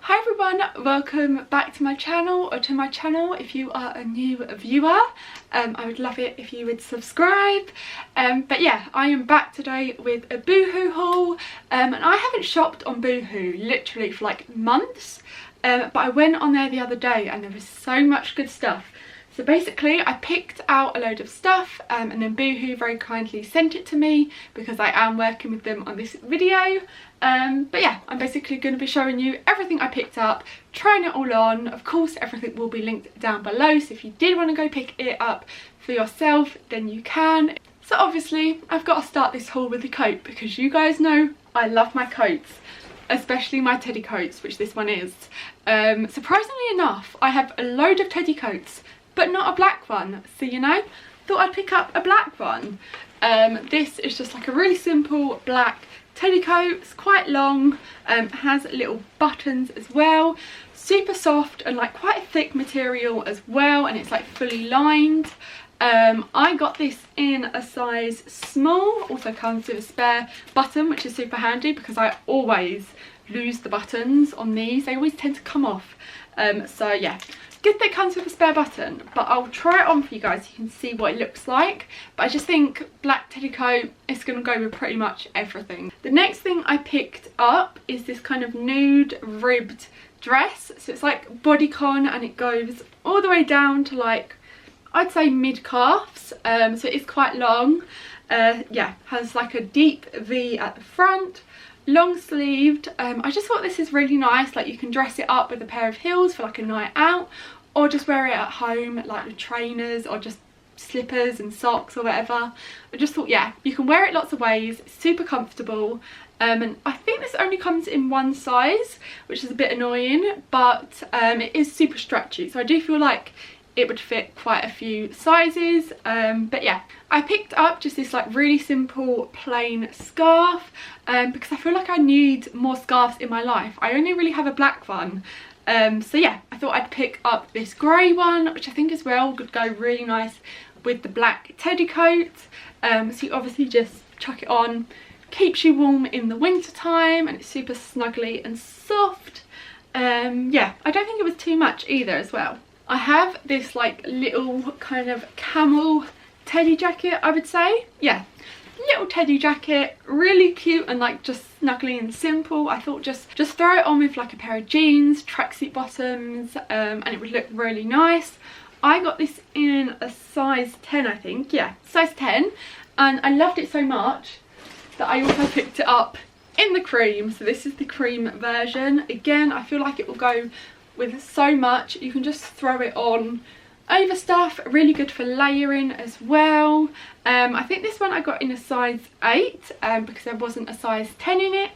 Hi everyone, welcome back to my channel, or to my channel if you are a new viewer. I would love it if you would subscribe. But yeah, I am back today with a Boohoo haul, and I haven't shopped on Boohoo literally for like months, but I went on there the other day and there was so much good stuff. So basically I picked out a load of stuff and then Boohoo very kindly sent it to me because I am working with them on this video. But yeah, I'm basically going to be showing you everything I picked up, trying it all on. Of course, everything will be linked down below, so if you did want to go pick it up for yourself, then you can. So obviously, I've got to start this haul with the coat because you guys know I love my coats, especially my teddy coats, which this one is. Surprisingly enough, I have a load of teddy coats, but not a black one. So, you know, thought I'd pick up a black one. This is just like a really simple black teddy coat. It's quite long, has little buttons as well, super soft and like quite a thick material as well, and it's like fully lined. I got this in a size small, also comes with a spare button, which is super handy because I always lose the buttons on these. They always tend to come off. So yeah, good that it comes with a spare button, but I'll try it on for you guys so you can see what it looks like. But I just think black teddy coat is going to go with pretty much everything. The next thing I picked up is this kind of nude ribbed dress. So it's like bodycon and it goes all the way down to like, I'd say mid calves. So it is quite long. Yeah, has like a deep V at the front, long sleeved. I just thought this is really nice. Like you can dress it up with a pair of heels for like a night out, or just wear it at home like with trainers or just slippers and socks or whatever. I just thought, yeah, you can wear it lots of ways, it's super comfortable. And I think this only comes in one size, which is a bit annoying, but it is super stretchy, so I do feel like it would fit quite a few sizes. But yeah, I picked up just this like really simple plain scarf because I feel like I need more scarves in my life. I only really have a black one. So yeah, I thought I'd pick up this grey one, which I think as well could go really nice with the black teddy coat. So you obviously just chuck it on, keeps you warm in the winter time, and it's super snuggly and soft. Yeah, I don't think it was too much either as well. I have this like little kind of camel teddy jacket, I would say. Yeah, little teddy jacket, really cute and like just snuggly and simple. I thought just throw it on with like a pair of jeans, tracksuit bottoms, and it would look really nice. I got this in a size 10, I think. Yeah, size 10, and I loved it so much that I also picked it up in the cream. So this is the cream version. Again, I feel like it will go with so much. You can just throw it on over stuff, really good for layering as well. I think this one I got in a size 8 because there wasn't a size 10 in it,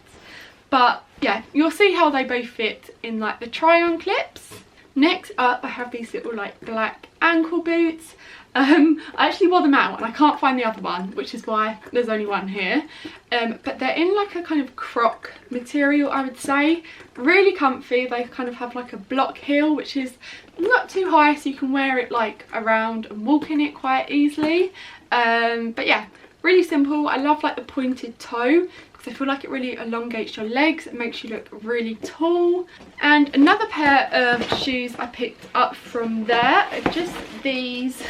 but yeah, you'll see how they both fit in like the try on clips. Next up, I have these little like black ankle boots. I actually wore them out and I can't find the other one, which is why there's only one here. But they're in like a kind of croc material, I would say. Really comfy. They kind of have like a block heel, which is not too high, so you can wear it like around and walk in it quite easily. But yeah, really simple. I love like the pointed toe because I feel like it really elongates your legs. It makes you look really tall. And another pair of shoes I picked up from there are just these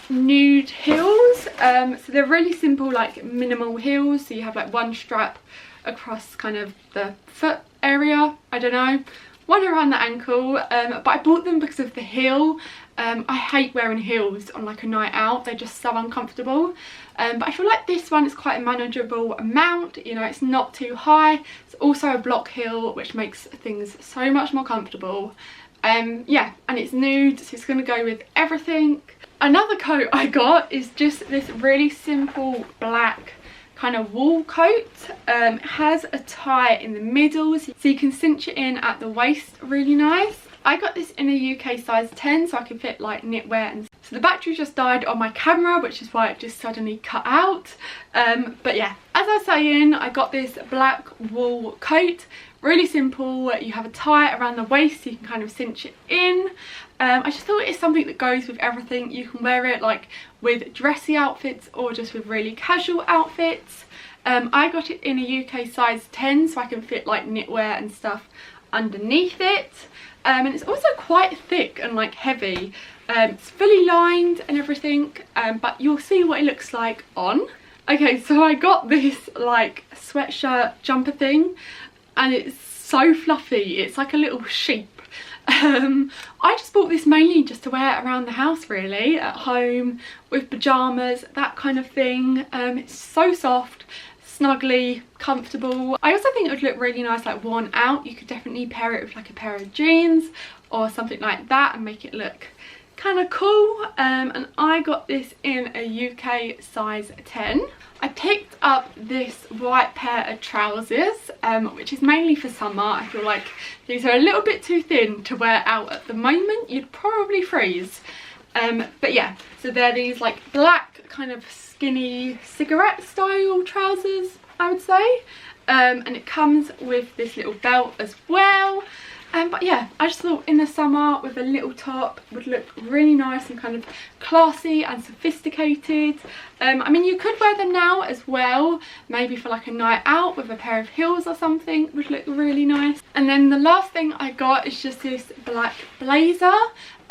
nude heels. So they're really simple, like minimal heels. So you have like one strap across kind of the foot area, I don't know, one around the ankle, but I bought them because of the heel. I hate wearing heels on like a night out, they're just so uncomfortable. But I feel like this one is quite a manageable amount, you know, it's not too high. It's also a block heel, which makes things so much more comfortable. Yeah, and it's nude, so it's going to go with everything. Another coat I got is just this really simple black kind of wool coat. It has a tie in the middle, so you can cinch it in at the waist really nice. I got this in a UK size 10, so I can fit like knitwear. And so the battery just died on my camera, which is why it just suddenly cut out. But yeah, as I was saying, I got this black wool coat. Really simple. You have a tie around the waist so you can kind of cinch it in. I just thought it's something that goes with everything. You can wear it like with dressy outfits or just with really casual outfits. I got it in a UK size 10, so I can fit like knitwear and stuff underneath it. And it's also quite thick and like heavy. It's fully lined and everything, but you'll see what it looks like on. Okay, so I got this like sweatshirt jumper thing, and it's so fluffy. It's like a little sheep. I just bought this mainly just to wear it around the house, really, at home with pyjamas, that kind of thing. It's so soft, snuggly, comfortable. I also think it would look really nice like worn out. You could definitely pair it with like a pair of jeans or something like that and make it look kind of cool. And I got this in a UK size 10. I picked up this white pair of trousers, which is mainly for summer. I feel like these are a little bit too thin to wear out at the moment. You'd probably freeze. But yeah, so they're these like black kind of skinny cigarette style trousers, I would say. And it comes with this little belt as well. But yeah, I just thought in the summer with a little top would look really nice and kind of classy and sophisticated. I mean, you could wear them now as well, maybe for like a night out with a pair of heels or something, would look really nice. And then the last thing I got is just this black blazer.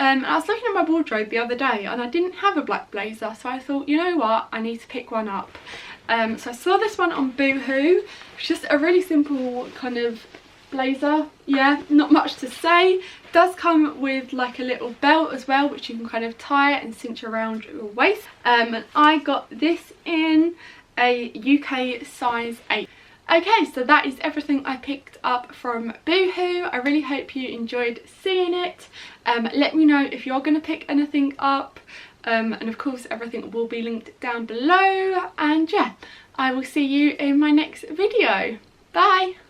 I was looking at my wardrobe the other day and I didn't have a black blazer, so I thought, you know what, I need to pick one up. So I saw this one on Boohoo. It's just a really simple kind of blazer. Yeah, not much to say. It does come with like a little belt as well, which you can kind of tie and cinch around your waist. And I got this in a UK size 8. Okay, so that is everything I picked up from Boohoo. I really hope you enjoyed seeing it. Let me know if you're going to pick anything up. And of course everything will be linked down below. And yeah, I will see you in my next video. Bye!